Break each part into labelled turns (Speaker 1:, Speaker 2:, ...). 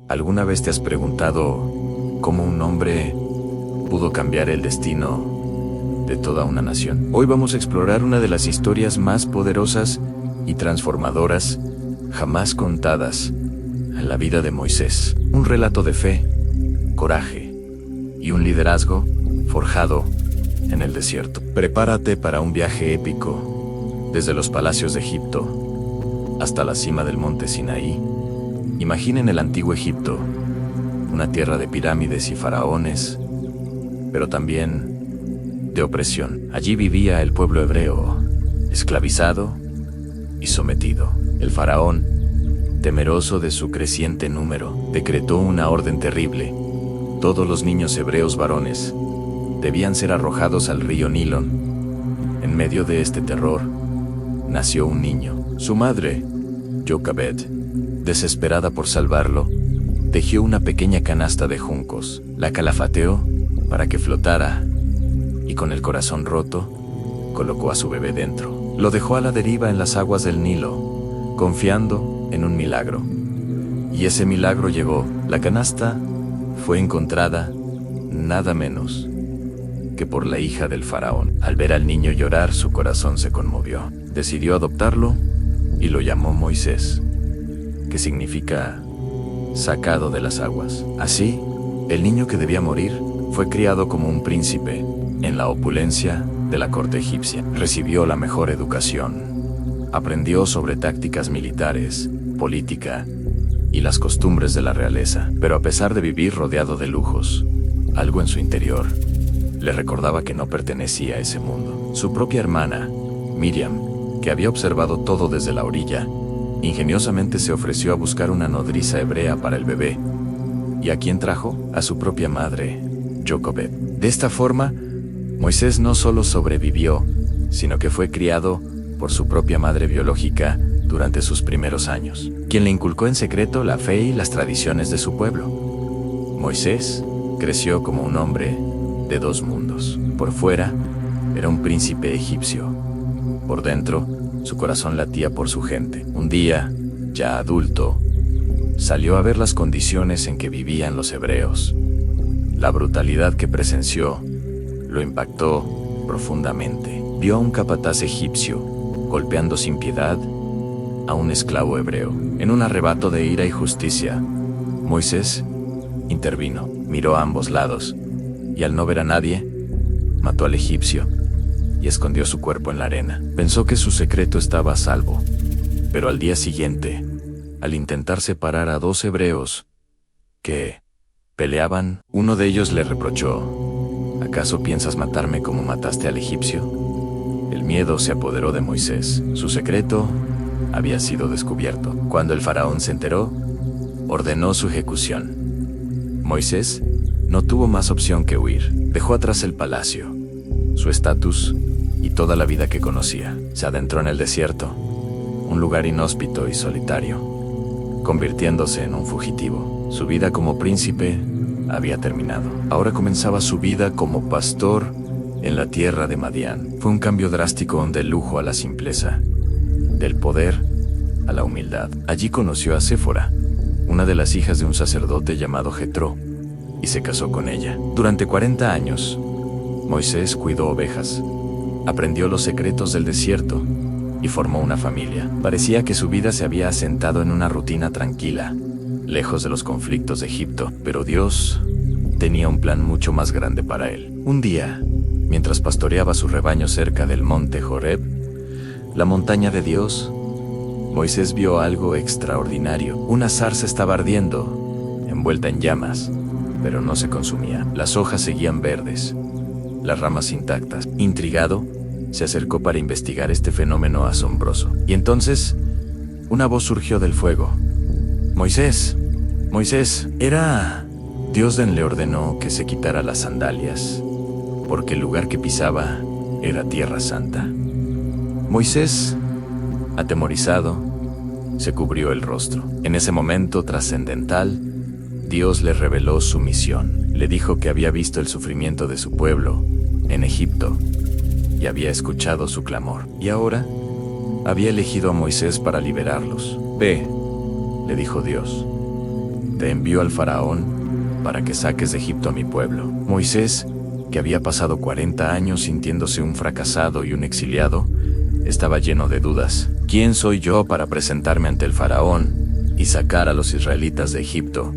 Speaker 1: ¿Alguna vez te has preguntado cómo un hombre pudo cambiar el destino de toda una nación? Hoy vamos a explorar una de las historias más poderosas y transformadoras jamás contadas, la vida de Moisés. Un relato de fe, coraje y un liderazgo forjado en el desierto. Prepárate para un viaje épico, desde los palacios de Egipto hasta la cima del monte Sinaí. Imaginen el antiguo Egipto, una tierra de pirámides y faraones, pero también de opresión. Allí vivía el pueblo hebreo, esclavizado y sometido. El faraón, temeroso de su creciente número, decretó una orden terrible. Todos los niños hebreos varones debían ser arrojados al río Nilo. En medio de este terror, nació un niño. Su madre, Jochebed, desesperada por salvarlo, tejió una pequeña canasta de juncos, la calafateó para que flotara y con el corazón roto, colocó a su bebé dentro. Lo dejó a la deriva en las aguas del Nilo, confiando en un milagro. Y ese milagro llegó. La canasta fue encontrada nada menos que por la hija del faraón. Al ver al niño llorar, su corazón se conmovió. Decidió adoptarlo y lo llamó Moisés, que significa sacado de las aguas. Así, el niño que debía morir fue criado como un príncipe en la opulencia de la corte egipcia. Recibió la mejor educación. Aprendió sobre tácticas militares, política y las costumbres de la realeza. Pero a pesar de vivir rodeado de lujos, algo en su interior le recordaba que no pertenecía a ese mundo. Su propia hermana, Miriam, que había observado todo desde la orilla, ingeniosamente se ofreció a buscar una nodriza hebrea para el bebé. ¿Y a quién trajo? A su propia madre, Jochebed. De esta forma, Moisés no solo sobrevivió, sino que fue criado por su propia madre biológica durante sus primeros años, quien le inculcó en secreto la fe y las tradiciones de su pueblo. Moisés creció como un hombre de dos mundos. Por fuera, era un príncipe egipcio. Por dentro, su corazón latía por su gente. Un día, ya adulto, salió a ver las condiciones en que vivían los hebreos. La brutalidad que presenció lo impactó profundamente. Vio a un capataz egipcio golpeando sin piedad a un esclavo hebreo. En un arrebato de ira y justicia, Moisés intervino, miró a ambos lados y al no ver a nadie, mató al egipcio y escondió su cuerpo en la arena. Pensó que su secreto estaba a salvo, pero al día siguiente, al intentar separar a dos hebreos que peleaban, uno de ellos le reprochó: ¿acaso piensas matarme como mataste al egipcio? El miedo se apoderó de Moisés. Su secreto había sido descubierto. Cuando el faraón se enteró, ordenó su ejecución. Moisés no tuvo más opción que huir. Dejó atrás el palacio, su estatus y toda la vida que conocía. Se adentró en el desierto, un lugar inhóspito y solitario, convirtiéndose en un fugitivo. Su vida como príncipe había terminado. Ahora comenzaba su vida como pastor en la tierra de Madián. Fue un cambio drástico del lujo a la simpleza, del poder a la humildad. Allí conoció a Séfora, una de las hijas de un sacerdote llamado Jetro, y se casó con ella. Durante 40 años, Moisés cuidó ovejas, aprendió los secretos del desierto y formó una familia. Parecía que su vida se había asentado en una rutina tranquila, lejos de los conflictos de Egipto, pero Dios tenía un plan mucho más grande para él. Un día, mientras pastoreaba su rebaño cerca del monte Horeb, la montaña de Dios, Moisés vio algo extraordinario. Una zarza estaba ardiendo, envuelta en llamas, pero no se consumía. Las hojas seguían verdes, las ramas intactas. Intrigado, se acercó para investigar este fenómeno asombroso. Y entonces, una voz surgió del fuego. Moisés, Moisés, era... Dios le ordenó que se quitara las sandalias, porque el lugar que pisaba era tierra santa. Moisés, atemorizado, se cubrió el rostro. En ese momento trascendental, Dios le reveló su misión. Le dijo que había visto el sufrimiento de su pueblo en Egipto y había escuchado su clamor. Y ahora había elegido a Moisés para liberarlos. Ve, le dijo Dios. te envío al faraón para que saques de Egipto a mi pueblo. Moisés, que había pasado 40 años sintiéndose un fracasado y un exiliado, estaba lleno de dudas. ¿Quién soy yo para presentarme ante el faraón y sacar a los israelitas de Egipto?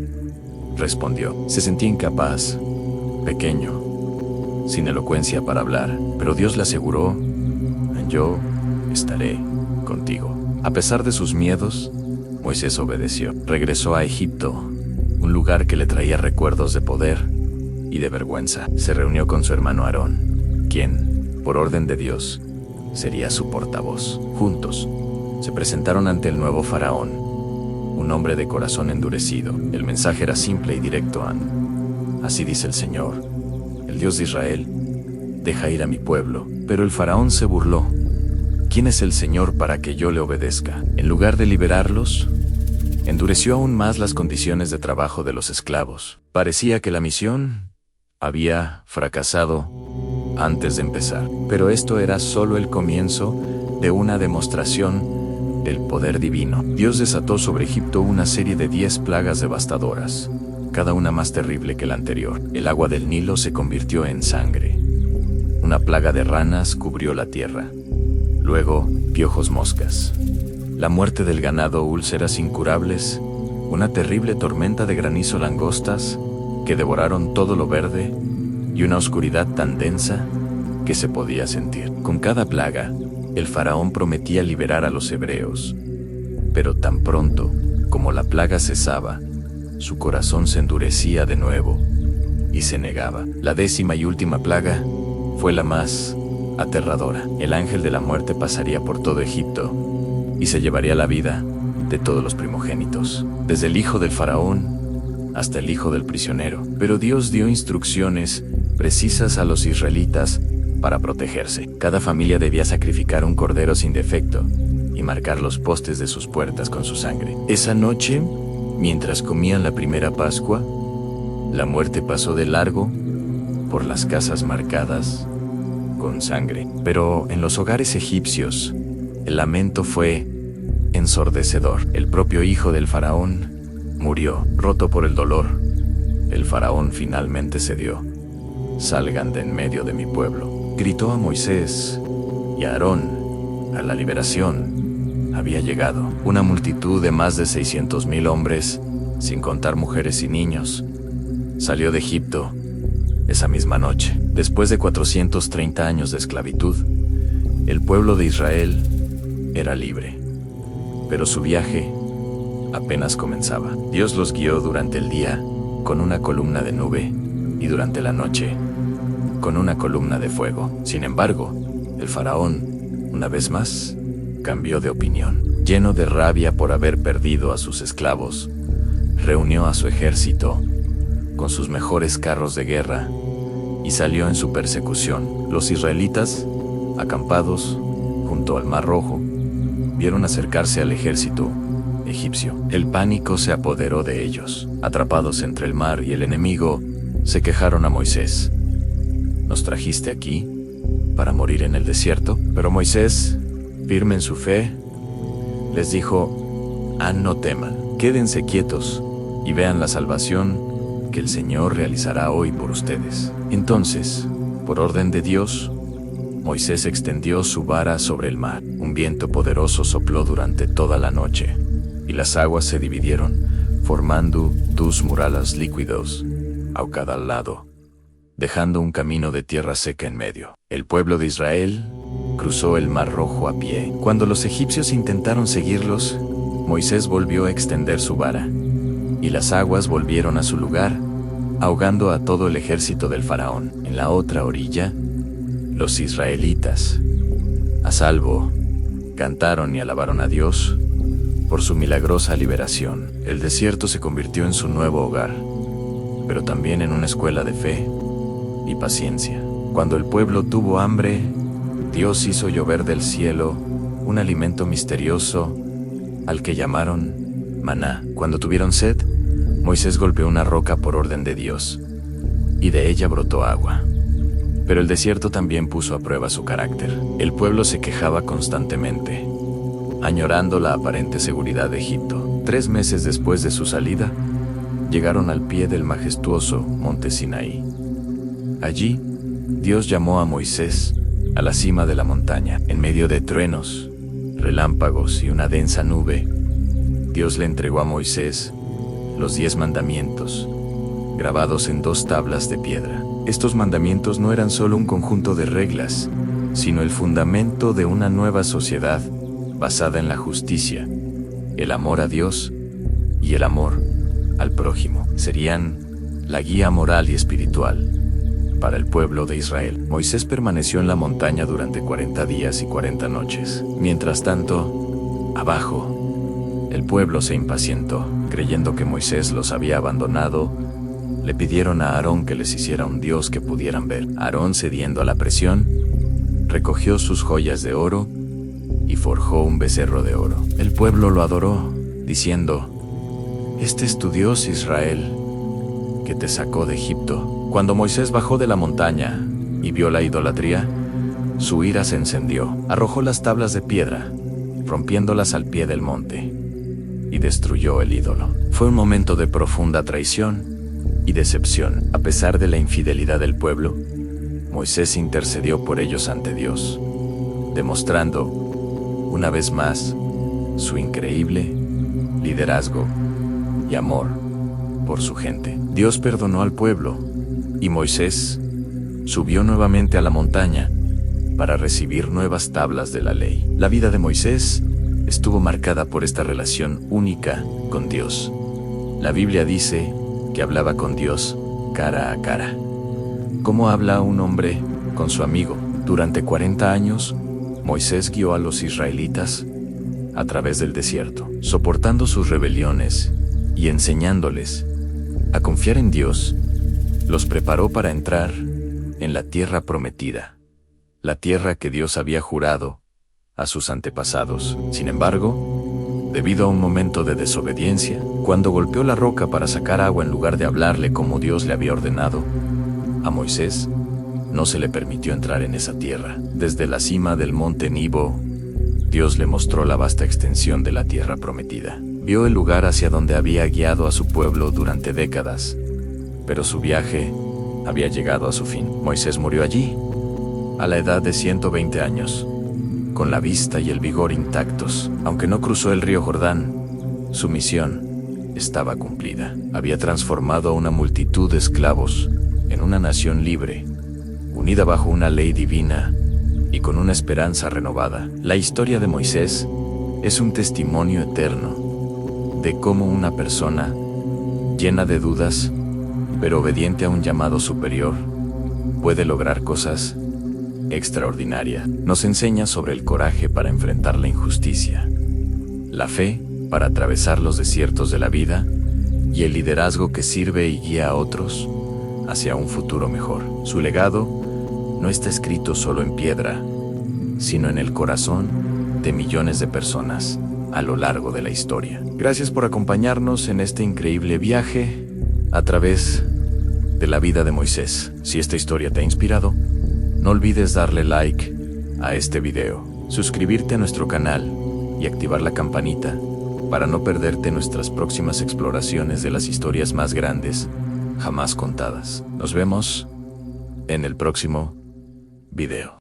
Speaker 1: Respondió. Se sentía incapaz, pequeño, sin elocuencia para hablar, pero Dios le aseguró: yo estaré contigo. A pesar de sus miedos, Moisés obedeció. Regresó a Egipto, un lugar que le traía recuerdos de poder y de vergüenza. Se reunió con su hermano Aarón, quien, por orden de Dios, sería su portavoz. Juntos, se presentaron ante el nuevo faraón, un hombre de corazón endurecido. El mensaje era simple y directo. Así dice el Señor, el Dios de Israel: deja ir a mi pueblo. Pero el faraón se burló. ¿Quién es el Señor para que yo le obedezca? En lugar de liberarlos, endureció aún más las condiciones de trabajo de los esclavos. Parecía que la misión había fracasado antes de empezar. Pero esto era solo el comienzo de una demostración del poder divino. Dios desató sobre Egipto una serie de 10 plagas devastadoras, cada una más terrible que la anterior. El agua del Nilo se convirtió en sangre. Una plaga de ranas cubrió la tierra. Luego, piojos moscas. La muerte del ganado, úlceras incurables, una terrible tormenta de granizo, langostas que devoraron todo lo verde y una oscuridad tan densa que se podía sentir. Con cada plaga, el faraón prometía liberar a los hebreos. Pero tan pronto como la plaga cesaba, su corazón se endurecía de nuevo y se negaba. La 10ª y última plaga fue la más aterradora. El ángel de la muerte pasaría por todo Egipto y se llevaría la vida de todos los primogénitos, desde el hijo del faraón hasta el hijo del prisionero. Pero Dios dio instrucciones precisas a los israelitas para protegerse. Cada familia debía sacrificar un cordero sin defecto y marcar los postes de sus puertas con su sangre. Esa noche, mientras comían la primera Pascua, la muerte pasó de largo por las casas marcadas con sangre. Pero en los hogares egipcios, el lamento fue ensordecedor. El propio hijo del faraón murió, roto por el dolor. El faraón finalmente cedió. Salgan de en medio de mi pueblo. Gritó a Moisés y a Aarón. A la liberación había llegado. Una multitud de más de 600,000 hombres, sin contar mujeres y niños, salió de Egipto esa misma noche. Después de 430 años de esclavitud, el pueblo de Israel era libre. Pero su viaje apenas comenzaba. Dios los guió durante el día con una columna de nube y durante la noche con una columna de fuego. Sin embargo, el faraón, una vez más, cambió de opinión. Lleno de rabia por haber perdido a sus esclavos, reunió a su ejército con sus mejores carros de guerra y salió en su persecución. Los israelitas, acampados junto al Mar Rojo, vieron acercarse al ejército egipcio. El pánico se apoderó de ellos. Atrapados entre el mar y el enemigo, se quejaron a Moisés. ¿Nos trajiste aquí para morir en el desierto? Pero Moisés, firme en su fe, les dijo: no teman, quédense quietos y vean la salvación que el Señor realizará hoy por ustedes. Entonces, por orden de Dios, Moisés extendió su vara sobre el mar. Un viento poderoso sopló durante toda la noche, y las aguas se dividieron, formando dos murallas líquidos a cada lado, dejando un camino de tierra seca en medio. El pueblo de Israel cruzó el Mar Rojo a pie. Cuando los egipcios intentaron seguirlos, Moisés volvió a extender su vara, y las aguas volvieron a su lugar, ahogando a todo el ejército del faraón. En la otra orilla, los israelitas, a salvo, cantaron y alabaron a Dios por su milagrosa liberación. El desierto se convirtió en su nuevo hogar, pero también en una escuela de fe y paciencia. Cuando el pueblo tuvo hambre, Dios hizo llover del cielo un alimento misterioso al que llamaron maná. Cuando tuvieron sed, Moisés golpeó una roca por orden de Dios, y de ella brotó agua. Pero el desierto también puso a prueba su carácter. El pueblo se quejaba constantemente, añorando la aparente seguridad de Egipto. 3 meses después de su salida, llegaron al pie del majestuoso monte Sinaí. Allí, Dios llamó a Moisés a la cima de la montaña. En medio de truenos, relámpagos y una densa nube, Dios le entregó a Moisés los 10 mandamientos, grabados en 2 tablas de piedra. Estos mandamientos no eran solo un conjunto de reglas, sino el fundamento de una nueva sociedad basada en la justicia, el amor a Dios y el amor al prójimo. Serían la guía moral y espiritual para el pueblo de Israel. Moisés permaneció en la montaña durante 40 días y 40 noches. Mientras tanto, abajo, el pueblo se impacientó. Creyendo que Moisés los había abandonado, le pidieron a Aarón que les hiciera un dios que pudieran ver. Aarón, cediendo a la presión, recogió sus joyas de oro y forjó un becerro de oro. El pueblo lo adoró, diciendo: «Este es tu Dios, Israel, que te sacó de Egipto». Cuando Moisés bajó de la montaña y vio la idolatría, su ira se encendió. Arrojó las tablas de piedra, rompiéndolas al pie del monte, y destruyó el ídolo. Fue un momento de profunda traición y decepción. A pesar de la infidelidad del pueblo, Moisés intercedió por ellos ante Dios, demostrando, una vez más, su increíble liderazgo y amor por su gente. Dios perdonó al pueblo, y Moisés subió nuevamente a la montaña para recibir nuevas tablas de la ley. La vida de Moisés estuvo marcada por esta relación única con Dios. La Biblia dice que hablaba con Dios cara a cara. ¿Cómo habla un hombre con su amigo? Durante 40 años, Moisés guió a los israelitas a través del desierto, soportando sus rebeliones y enseñándoles a confiar en Dios. Los preparó para entrar en la tierra prometida, la tierra que Dios había jurado a sus antepasados. Sin embargo, debido a un momento de desobediencia, cuando golpeó la roca para sacar agua en lugar de hablarle como Dios le había ordenado, a Moisés no se le permitió entrar en esa tierra. Desde la cima del monte Nebo, Dios le mostró la vasta extensión de la tierra prometida. Vio el lugar hacia donde había guiado a su pueblo durante décadas, pero su viaje había llegado a su fin. Moisés murió allí, a la edad de 120 años, con la vista y el vigor intactos. Aunque no cruzó el río Jordán, su misión estaba cumplida. Había transformado a una multitud de esclavos en una nación libre, unida bajo una ley divina y con una esperanza renovada. La historia de Moisés es un testimonio eterno de cómo una persona llena de dudas, pero obediente a un llamado superior, puede lograr cosas extraordinarias. Nos enseña sobre el coraje para enfrentar la injusticia, la fe para atravesar los desiertos de la vida y el liderazgo que sirve y guía a otros hacia un futuro mejor. Su legado no está escrito solo en piedra, sino en el corazón de millones de personas a lo largo de la historia. Gracias por acompañarnos en este increíble viaje a través de la vida de Moisés. Si esta historia te ha inspirado, no olvides darle like a este video, suscribirte a nuestro canal y activar la campanita para no perderte nuestras próximas exploraciones de las historias más grandes jamás contadas. Nos vemos en el próximo video.